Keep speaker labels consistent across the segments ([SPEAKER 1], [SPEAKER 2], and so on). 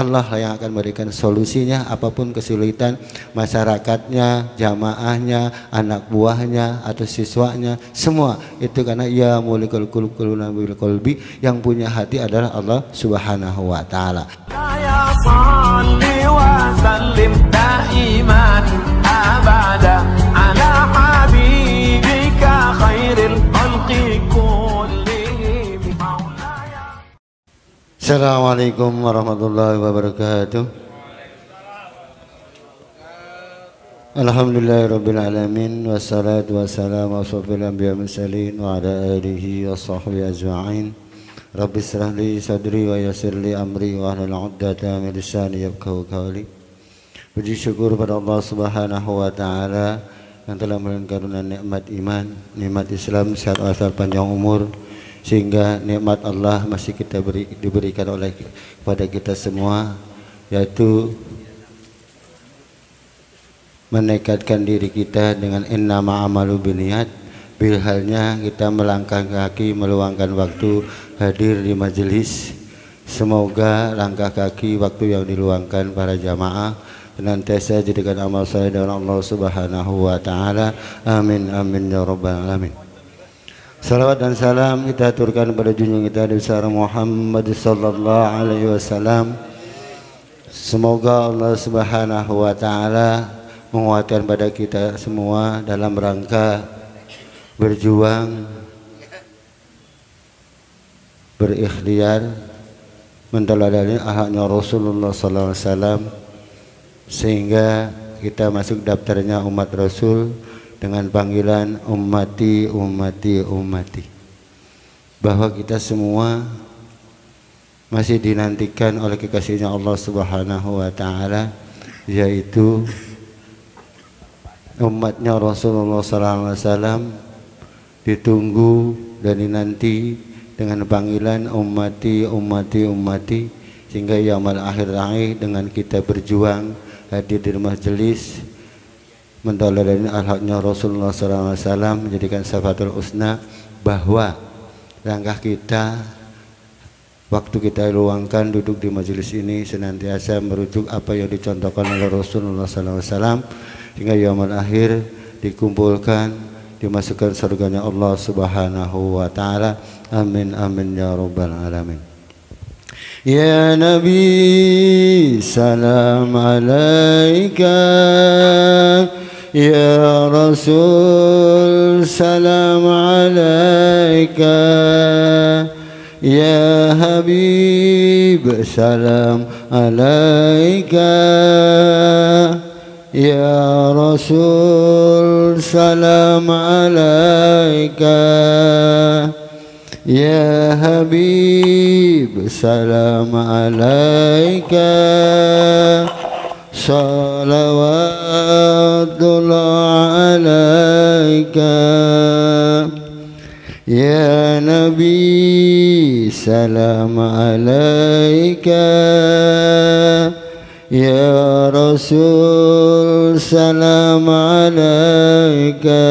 [SPEAKER 1] Allah yang akan memberikan solusinya apapun kesulitan masyarakatnya, jamaahnya, anak buahnya atau siswanya, semua itu karena ya mulikul qulubuna bil qalbi, yang punya hati adalah Allah Subhanahu wa taala.
[SPEAKER 2] Ya salli wa sallim daiman abada ala habibika khairil khalqi kullihim.
[SPEAKER 1] Assalamualaikum warahmatullahi wabarakatuh. Alhamdulillahirabbil alamin wassalatu wassalamu ala asyrofil anbiya'i wal mursalin wa ala alihi washabbihi ajma'in. Rabbi shrah li sadri wa yassir li amri wa hlul 'uqdatam min lisani yafqahu qawli. Puji syukur pada Allah Subhanahu wa taala yang telah memberikan karunia nikmat iman, nikmat Islam, sehat walafiat, panjang umur, sehingga nikmat Allah masih diberikan oleh kepada kita semua, yaitu menekatkan diri kita dengan innama amalu binniyat, bilhalnya kita melangkah kaki meluangkan waktu hadir di majelis. Semoga langkah kaki waktu yang diluangkan para jamaah senantiasa jadikan amal saleh dari Allah Subhanahu wa taala. Amin amin ya rabbal alamin. Salawat dan salam kita aturkan pada junjungan kita Nabi besar Muhammad sallallahu alaihi wasallam. Semoga Allah Subhanahu wa taala menguatkan pada kita semua dalam rangka berjuang, berikhtiar, menteladani akhlaknya Rasulullah sallallahu alaihi wasallam, sehingga kita masuk daftarnya umat Rasul dengan panggilan ummati ummati ummati, bahwa kita semua masih dinantikan oleh kekasihnya Allah Subhanahu wa taala, yaitu umatnya Rasulullah sallallahu alaihi wasallam, ditunggu dan dinanti dengan panggilan ummati ummati ummati, sehingga yaumul akhir dengan kita berjuang hadir di majelis mentoleransi akhlaknya Rasulullah SAW, menjadikan syafatul husna, bahwa langkah kita, waktu kita luangkan duduk di majelis ini senantiasa merujuk apa yang dicontohkan oleh Rasulullah SAW, hingga yaumul akhir dikumpulkan, dimasukkan surganya Allah Subhanahu wa taala. Amin amin ya rabbal alamin. Ya Nabi salam alaika, ya Rasul salam alaika, ya Habib salam alaika, ya Rasul salam alaika, ya Habib salam alaika, salawatullah alaika, ya Nabi salam alaika, ya Rasul salam alaika,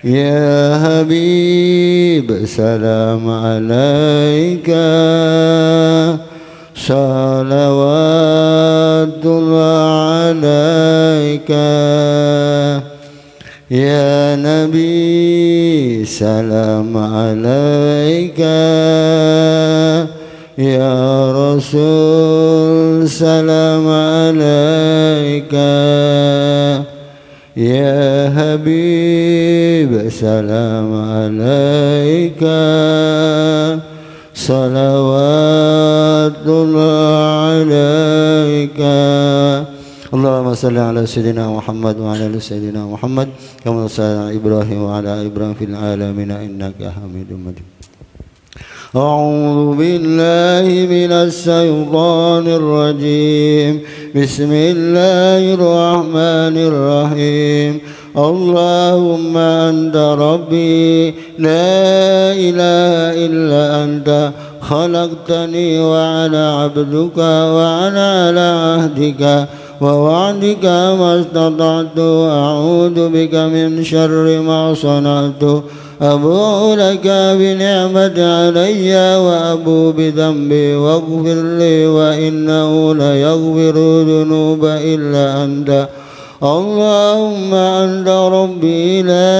[SPEAKER 1] ya Habib salam alaika, salawatullah alaika, ya Nabi salam alaika, ya Rasul salam alaika, ya Habib salam alaika, salawatullah alaika. Allahumma salli ala sayyidina Muhammad wa ala ali sayyidina Muhammad kama sallallahu ala Ibrahim wa ala Ibrahim fil alamin innaka Hamidum Majid. أعوذ بالله من الشيطان الرجيم. بسم الله الرحمن الرحيم. اللهم أنت ربي لا إله إلا أنت خلقتني وأنا عبدك وأنا على عهدك ووعدك ما استطعت أعوذ بك من شر ما صنعت أبوء لك بنعمة علي وأبوء بذنبي واغفر لي وإنه لا يغفر الذنوب إلا أنت اللهم أنت ربي لا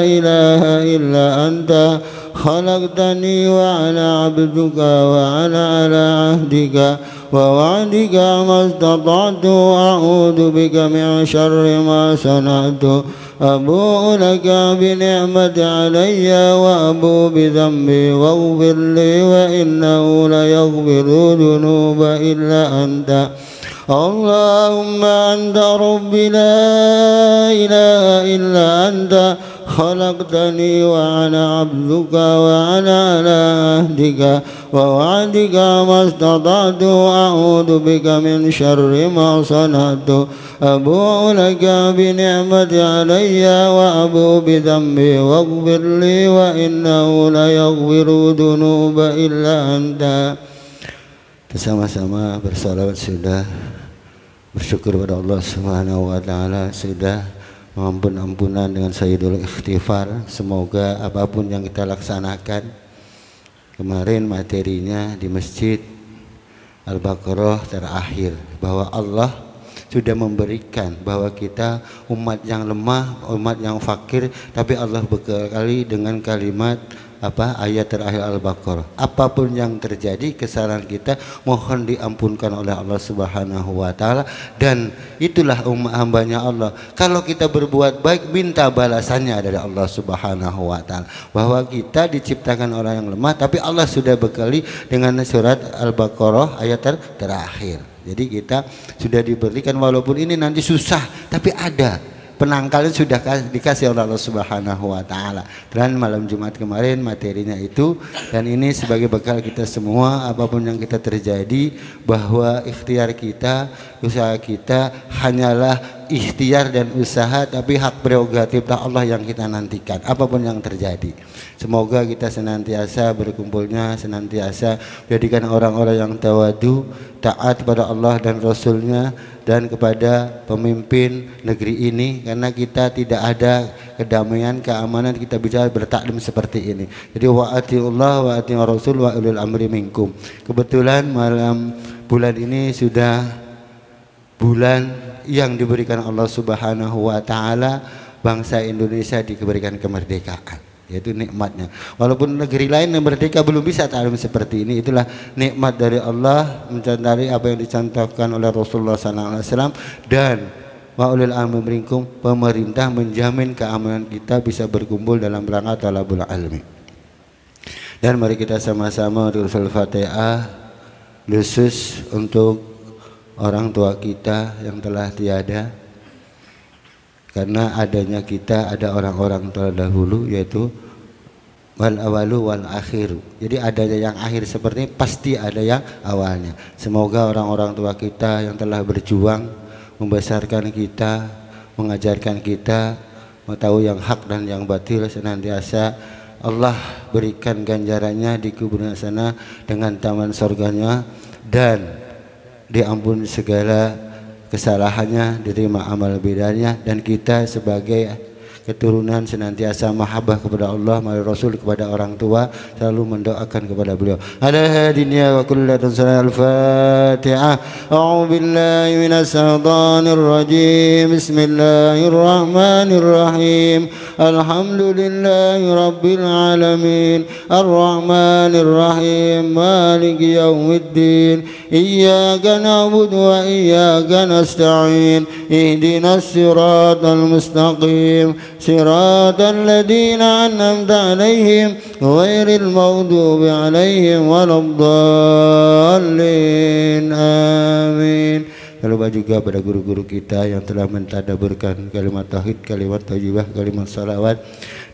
[SPEAKER 1] إله إلا أنت خلقتني وأنا عبدك وأنا على عهدك ووعدك ما استطعت أعوذ بك من شر ما صنعت أبوء لك بنعمة علي وأبوء بذنبي واغفر لي وإنه لا يغفر الذنوب إلا أنت اللهم أنت ربي لا إله إلا أنت خلقتني وأنا عبدك وأنا على عهدك ووعدك ما استطعت أعوذ بك من شر ما صنعت أبوء لك بنعمة علي وأبوء بذنبي واغفر لي وإنه لا يغفر الذنوب إلا أنت. Bersama-sama bersalawat sudah, bersyukur pada Allah Subhanahu wa taala sudah mengampun-ampunan dengan sayyidul istighfar. Semoga apapun yang kita laksanakan kemarin materinya di Masjid Al-Baqarah terakhir, bahwa Allah sudah memberikan bahwa kita umat yang lemah, umat yang fakir, tapi Allah berkali dengan kalimat ayat terakhir Al-Baqarah, apapun yang terjadi kesalahan kita mohon diampunkan oleh Allah Subhanahu wa taala, dan itulah hambanya Allah. Kalau kita berbuat baik minta balasannya dari Allah Subhanahu wa taala, bahwa kita diciptakan orang yang lemah tapi Allah sudah bekali dengan surat Al-Baqarah ayat terakhir. Jadi kita sudah diberikan, walaupun ini nanti susah tapi ada penangkalnya sudah dikasih oleh Allah Subhanahu wa taala. Dan malam Jumat kemarin materinya itu, dan ini sebagai bekal kita semua apapun yang kita terjadi, bahwa ikhtiar kita, usaha kita hanyalah ikhtiar dan usaha, tapi hak prerogatif Allah yang kita nantikan apapun yang terjadi. Semoga kita senantiasa berkumpulnya, senantiasa jadikan orang-orang yang tawadu, taat pada Allah dan Rasulnya dan kepada pemimpin negeri ini, karena kita tidak ada kedamaian, keamanan, kita bisa bertaklim seperti ini. Jadi wa atiullah wa atiur rasul wa ulil amri minkum. Kebetulan malam bulan ini sudah bulan yang diberikan Allah Subhanahu wa taala, bangsa Indonesia diberikan kemerdekaan, yaitu nikmatnya. Walaupun negeri lain yang merdeka belum bisa taklim seperti ini, itulah nikmat dari Allah, mencontohi apa yang dicontohkan oleh Rasulullah SAW. Dan wa ulil amri minkum, pemerintah menjamin keamanan kita bisa berkumpul dalam rangka talabul ilmi. Dan mari kita sama-sama bersul Fatihah khusus untuk orang tua kita yang telah tiada. Karena adanya kita ada orang-orang terdahulu, yaitu wal awalu wal akhiru. Jadi adanya yang akhir seperti ini pasti ada yang awalnya. Semoga orang-orang tua kita yang telah berjuang membesarkan kita, mengajarkan kita, mengetahui yang hak dan yang batil, senantiasa Allah berikan ganjarannya di kuburnya sana dengan taman surganya, dan diampuni segala kesalahannya, diterima amal bidanya, dan kita sebagai keturunan senantiasa mahabbah kepada Allah melalui Rasul, kepada orang tua selalu mendoakan kepada beliau. Ala hadiniya wa kullatan al-Fatihah. A'udzu billahi minas syaitonir rajim. Bismillahirrahmanirrahim. Alhamdulillahi rabbil alamin. Arrahmanir rahim. Maliki yaumiddin. Iyyaka na'budu wa iyyaka nasta'in. Ihdinas siratal mustaqim. صراط الذين أنعمت عليهم غير المغضوب عليهم ولا الضالين آمين. Lalu juga pada guru-guru kita yang telah mentadaburkan kalimat tauhid, kalimat thayyibah, kalimat salawat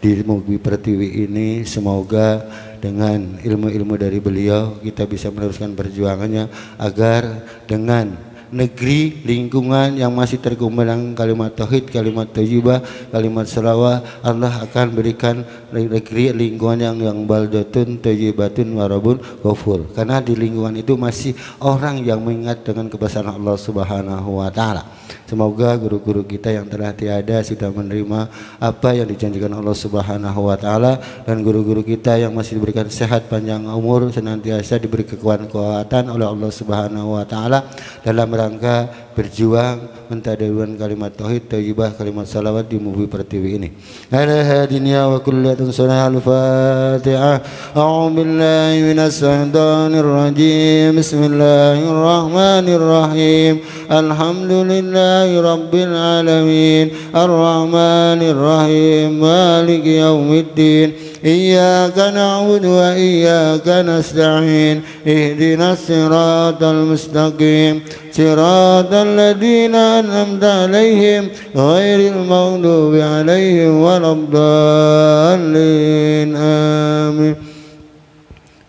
[SPEAKER 1] di Mugi Pertiwi ini, semoga dengan ilmu-ilmu dari beliau kita bisa meneruskan perjuangannya, agar dengan negeri, lingkungan yang masih tergumulkan kalimat tauhid, kalimat thayyibah, kalimat shalawat, Allah akan berikan negeri, lingkungan yang baldatun thayyibatun warabun ghafur. Karena di lingkungan itu masih orang yang mengingat dengan kebesaran Allah Subhanahu wa taala. Semoga guru-guru kita yang telah tiada sudah menerima apa yang dijanjikan Allah Subhanahu wa taala, dan guru-guru kita yang masih diberikan sehat panjang umur, senantiasa diberi kekuatan oleh Allah Subhanahu wa taala dalam rangka berjuang mentadawuran kalimat tauhid, thayyibah, kalimat salawat di Movie Pertiwi ini. Ala hadinya wa kullatun sunnah al-Fatihah. A'udzu billahi minas syaitonir rajim. Bismillahirrahmanirrahim. Alhamdulillahi rabbil alamin. Arrahmanir rahim. Maliki yaumiddin. Iyyaka na'budu wa iyyaka nasta'in. Ihdinas siratal mustaqim. Siratal ladzina an'amta 'alaihim ghairil maghdubi 'alaihim waladdallin. Amin.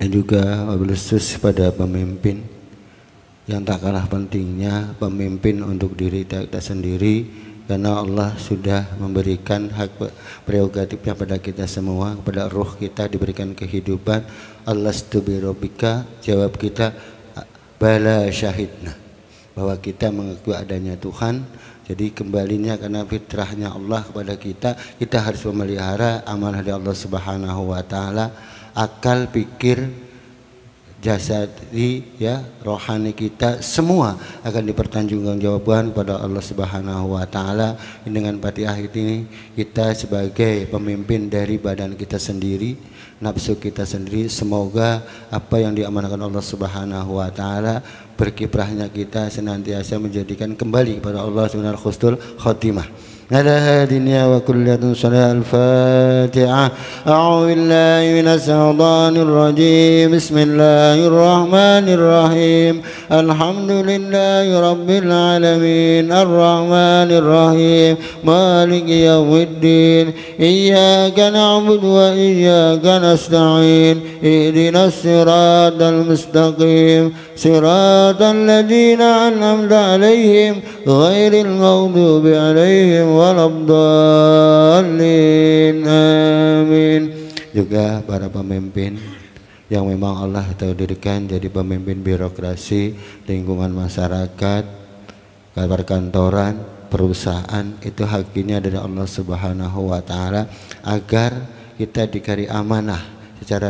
[SPEAKER 1] Dan juga wabillahi khusus pada pemimpin yang tak kalah pentingnya, pemimpin untuk diri kita sendiri, karena Allah sudah memberikan hak prerogatifnya pada kita semua, kepada ruh kita diberikan kehidupan. Alastu birabbika, jawab kita bala syahidna, bahwa kita mengakui adanya Tuhan. Jadi kembalinya karena fitrahnya Allah kepada kita, kita harus memelihara amanah dari Allah Subhanahu wa taala, akal, pikir, jasadi, ya, rohani kita semua akan dipertanggungjawabkan kepada Allah Subhanahu wa taala. Dengan Fatihah ini kita sebagai pemimpin dari badan kita sendiri, nafsu kita sendiri, semoga apa yang diamanahkan Allah Subhanahu wa taala, berkiprahnya kita senantiasa menjadikan kembali kepada Allah Subhanahu husnul khotimah. على هادنا وكلة صلاة الفاتحة. أعوذ بالله من الشيطان الرجيم. بسم الله الرحمن الرحيم. الحمد لله رب العالمين. الرحمن الرحيم. مالك يوم الدين. إياك نعبد وإياك نستعين. اهدنا الصراط المستقيم. صراط الذين أنعمت عليهم غير المغضوب عليهم waladdallin. Amin. Juga para pemimpin yang memang Allah takdirkan jadi pemimpin birokrasi, lingkungan masyarakat, perkantoran, perusahaan, itu haknya dari Allah Subhanahu wa taala agar kita dikari amanah secara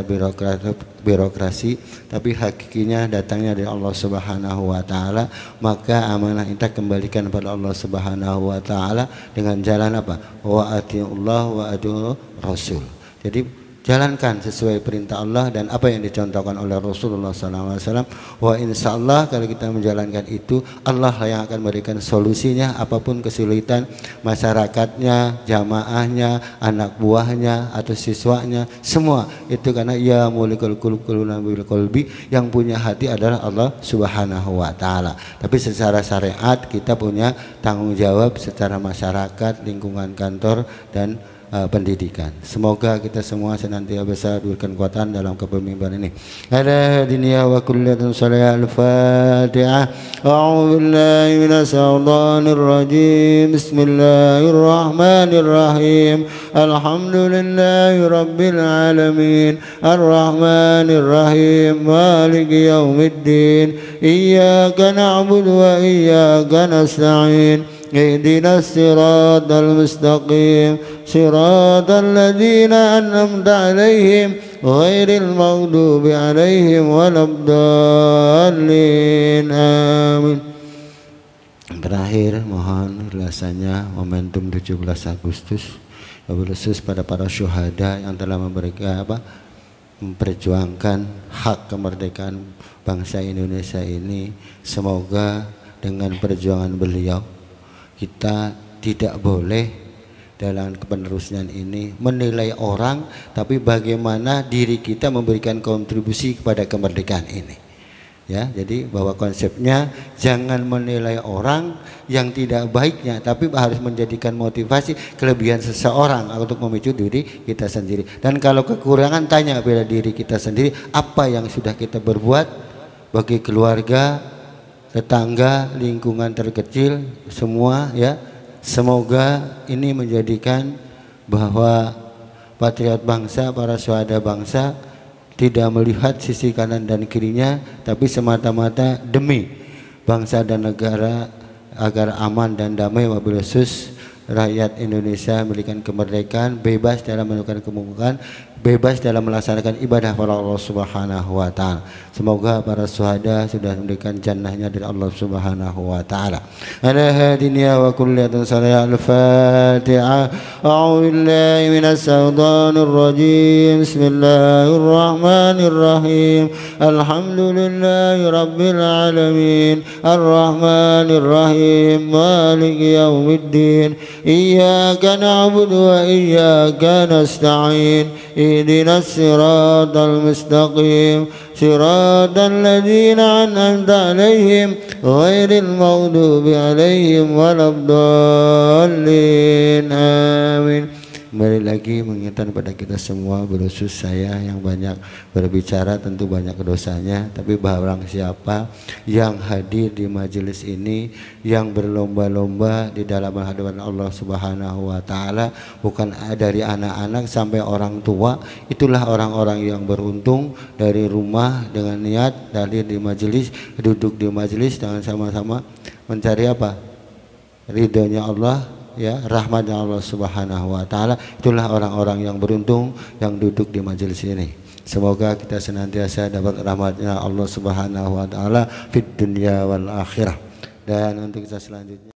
[SPEAKER 1] birokrasi, tapi hakikinya datangnya dari Allah Subhanahu wa taala. Maka amanah kita kembalikan pada Allah Subhanahu wa taala dengan jalan apa? Wa atiullah wa atiur rasul. Jadi jalankan sesuai perintah Allah dan apa yang dicontohkan oleh Rasulullah SAW. Wa insyaallah kalau kita menjalankan itu, Allah yang akan memberikan solusinya apapun kesulitan masyarakatnya, jamaahnya, anak buahnya atau siswanya, semua itu karena ya mulikul qulubina bil qalbi, yang punya hati adalah Allah Subhanahu wa taala. Tapi secara syariat kita punya tanggung jawab secara masyarakat, lingkungan kantor dan pendidikan. Semoga kita semua senantiasa diberikan kekuatan dalam kepemimpinan ini. Ala dunia wa kullatun salat al-Fatihah. A'udzu billahi minas syaitonir rajim. Bismillahirrahmanirrahim. Alhamdulillahi rabbil alamin. Arrahmanir rahim. Maliki yaumiddin. Iyyaka na'budu wa iyyaka nasta'in. اهدنا الصراط المستقيم صراط الذين أنعمت عليهم غير المغضوب عليهم ولا الضالين. Amin. Terakhir mohon rasanya momentum 17 Agustus khusus pada para syuhada yang telah memberikan memperjuangkan hak kemerdekaan bangsa Indonesia ini. Semoga dengan perjuangan beliau kita tidak boleh dalam penerusnya ini menilai orang, tapi bagaimana diri kita memberikan kontribusi kepada kemerdekaan ini. Ya, jadi bahwa konsepnya jangan menilai orang yang tidak baiknya, tapi harus menjadikan motivasi kelebihan seseorang untuk memicu diri kita sendiri. Dan kalau kekurangan, tanya pada diri kita sendiri apa yang sudah kita berbuat bagi keluarga, tetangga, lingkungan terkecil, semua ya. Semoga ini menjadikan bahwa patriot bangsa, para syuhada bangsa tidak melihat sisi kanan dan kirinya, tapi semata-mata demi bangsa dan negara agar aman dan damai, wabil khusus rakyat Indonesia memberikan kemerdekaan, bebas dalam melakukan kemungkaran, bebas dalam melaksanakan ibadah kepada Allah Subhanahu wa taala. Semoga para syuhada sudah memberikan jannahnya dari Allah Subhanahu wa taala. Ala hadiniya wa kulliyatan salih al-Fatiha. A'udzu billahi minas syaitonir rajim. Bismillahirrahmanirrahim. Alhamdulillahi rabbil alamin. Arrahmanir rahim. Maliki yaumiddin. Iyyaka na'budu wa iyyaka nasta'in. اهدنا الصراط المستقيم صراط الذين أنعمت عليهم غير المغضوب عليهم ولا الضالين آمين. Kembali lagi mengingatkan pada kita semua, berkhusus saya yang banyak berbicara tentu banyak dosanya, tapi barang siapa yang hadir di majelis ini yang berlomba-lomba di dalam hadapan Allah Subhanahu wa taala, bukan dari anak-anak sampai orang tua, itulah orang-orang yang beruntung dari rumah dengan niat hadir di majelis, duduk di majelis dengan sama-sama mencari apa? Ridhonya Allah, ya, rahmatnya Allah Subhanahu wa taala. Itulah orang-orang yang beruntung yang duduk di majelis ini. Semoga kita senantiasa dapat rahmatnya Allah Subhanahu wa taala fid dunya wal akhirah. Dan untuk kita selanjutnya